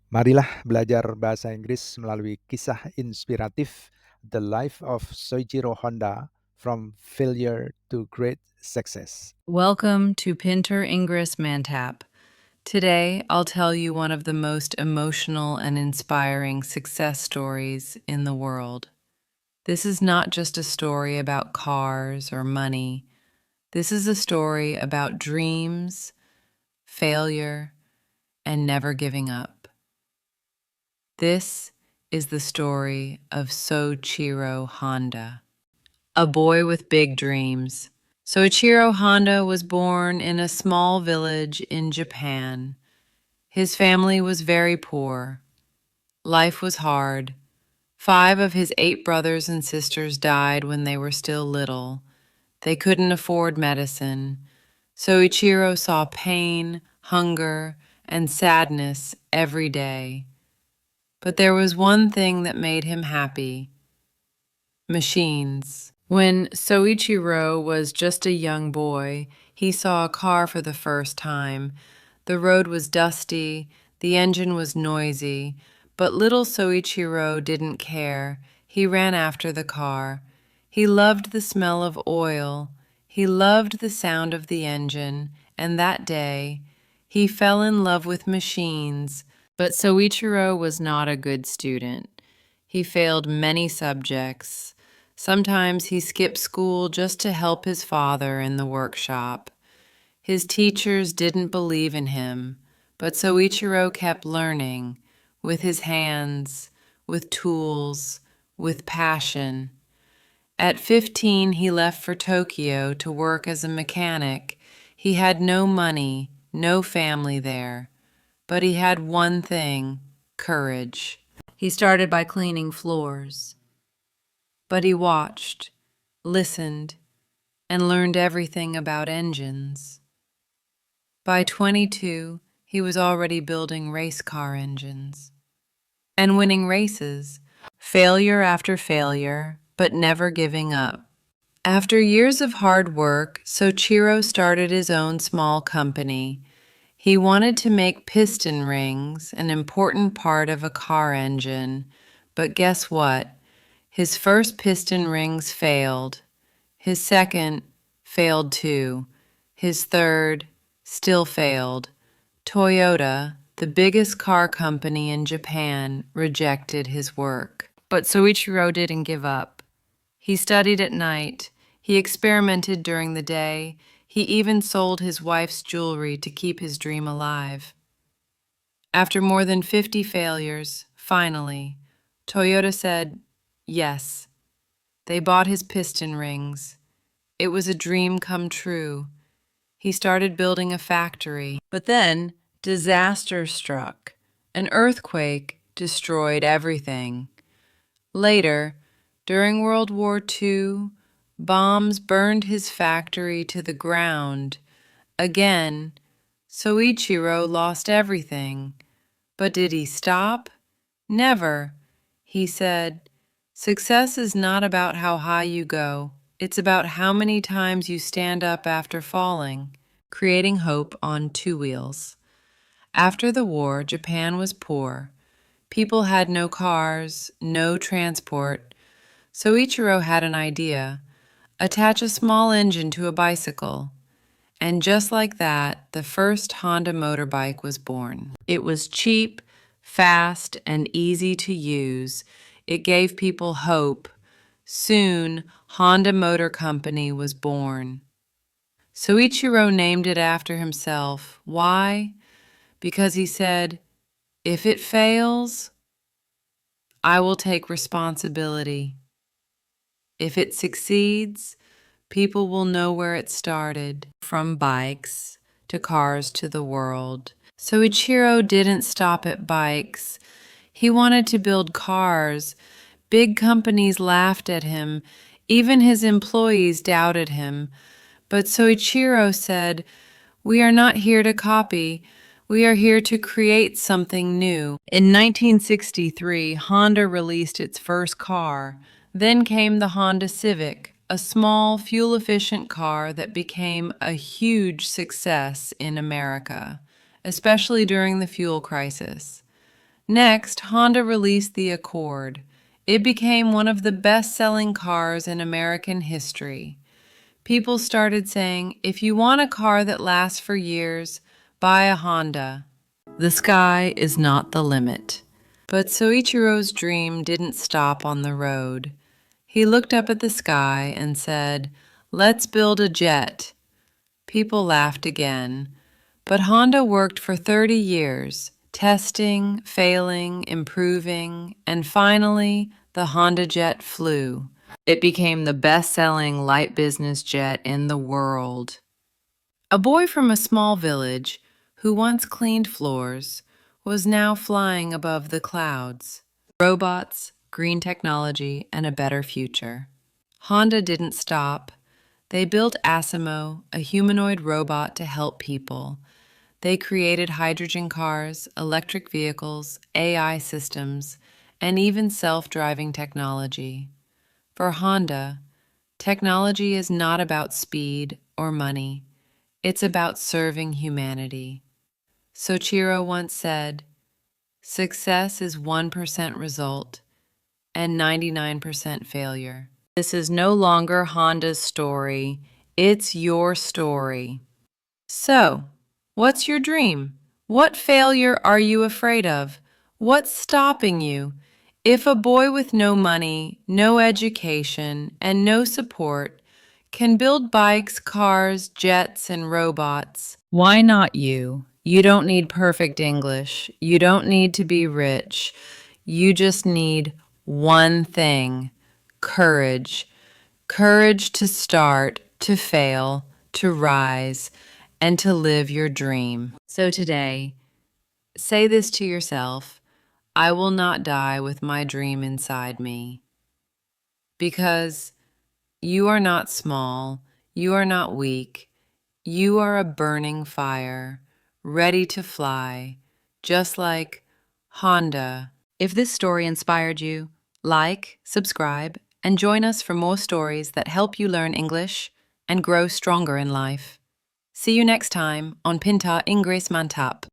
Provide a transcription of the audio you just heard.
Marilah belajar bahasa Inggris melalui kisah inspiratif The Life of Soichiro Honda from Failure to Great Success. Welcome to Pinter Ingress Mantap. Today, I'll tell you one of the most emotional and inspiring success stories in the world. This is not just a story about cars or money. This is a story about dreams, failure, and never giving up. This is the story of Soichiro Honda, a boy with big dreams. Soichiro Honda was born in a small village in Japan. His family was very poor. Life was hard. 5 of his 8 brothers and sisters died when they were still little. They couldn't afford medicine. Soichiro saw pain, hunger, and sadness every day. But there was one thing that made him happy: machines. When Soichiro was just a young boy, he saw a car for the first time. The road was dusty, the engine was noisy, but little Soichiro didn't care. He ran after the car. He loved the smell of oil. He loved the sound of the engine, and that day, he fell in love with machines. But Soichiro was not a good student. He failed many subjects. Sometimes he skipped school just to help his father in the workshop. His teachers didn't believe in him, but Soichiro kept learning with his hands, with tools, with passion. At 15, he left for Tokyo to work as a mechanic. He had no money, no family there, but he had one thing: courage. He started by cleaning floors, but he watched, listened, and learned everything about engines. By 22, he was already building race car engines and winning races, failure after failure, but never giving up. After years of hard work, Soichiro started his own small company. He wanted to make piston rings, an important part of a car engine, but guess what? His first piston rings failed. His second failed too. His third still failed. Toyota, the biggest car company in Japan, rejected his work. But Soichiro didn't give up. He studied at night. He experimented during the day. He even sold his wife's jewelry to keep his dream alive. After more than 50 failures, finally, Toyota said yes. They bought his piston rings. It was a dream come true. He started building a factory. But then, disaster struck. An earthquake destroyed everything. Later, during World War II, bombs burned his factory to the ground. Again, Soichiro lost everything. But did he stop? Never. He said, "Success is not about how high you go. It's about how many times you stand up after falling," creating hope on 2 wheels. After the war, Japan was poor. People had no cars, no transport. Soichiro had an idea: attach a small engine to a bicycle. And just like that, the first Honda motorbike was born. It was cheap, fast, and easy to use. It gave people hope. Soon, Honda Motor Company was born. Soichiro named it after himself. Why? Because he said, "If it fails, I will take responsibility. If it succeeds, people will know where it started." From bikes to cars to the world. Soichiro didn't stop at bikes. He wanted to build cars. Big companies laughed at him. Even his employees doubted him. But Soichiro said, "We are not here to copy. We are here to create something new." In 1963, Honda released its first car. Then came the Honda Civic, a small, fuel-efficient car that became a huge success in America, especially during the fuel crisis. Next, Honda released the Accord. It became one of the best-selling cars in American history. People started saying, if you want a car that lasts for years, buy a Honda. The sky is not the limit. But Soichiro's dream didn't stop on the road. He looked up at the sky and said, let's build a jet. People laughed again. But Honda worked for 30 years, testing, failing, improving, and finally, the Honda jet flew. It became the best-selling light business jet in the world. A boy from a small village, who once cleaned floors, was now flying above the clouds. Robots, green technology, and a better future. Honda didn't stop. They built Asimo, a humanoid robot to help people. They created hydrogen cars, electric vehicles, AI systems, and even self-driving technology. For Honda, technology is not about speed or money. It's about serving humanity. Soichiro once said, success is 1% result and 99% failure. This is no longer Honda's story. It's your story. So, what's your dream? What failure are you afraid of? What's stopping you? If a boy with no money, no education, and no support can build bikes, cars, jets, and robots, why not you? You don't need perfect English. You don't need to be rich. You just need one thing: courage. Courage to start, to fail, to rise, and to live your dream. So today, say this to yourself: I will not die with my dream inside me. Because you are not small, you are not weak, you are a burning fire, ready to fly, just like Honda. If this story inspired you, like, subscribe, and join us for more stories that help you learn English and grow stronger in life. See you next time on Pinta Inggris Mantap.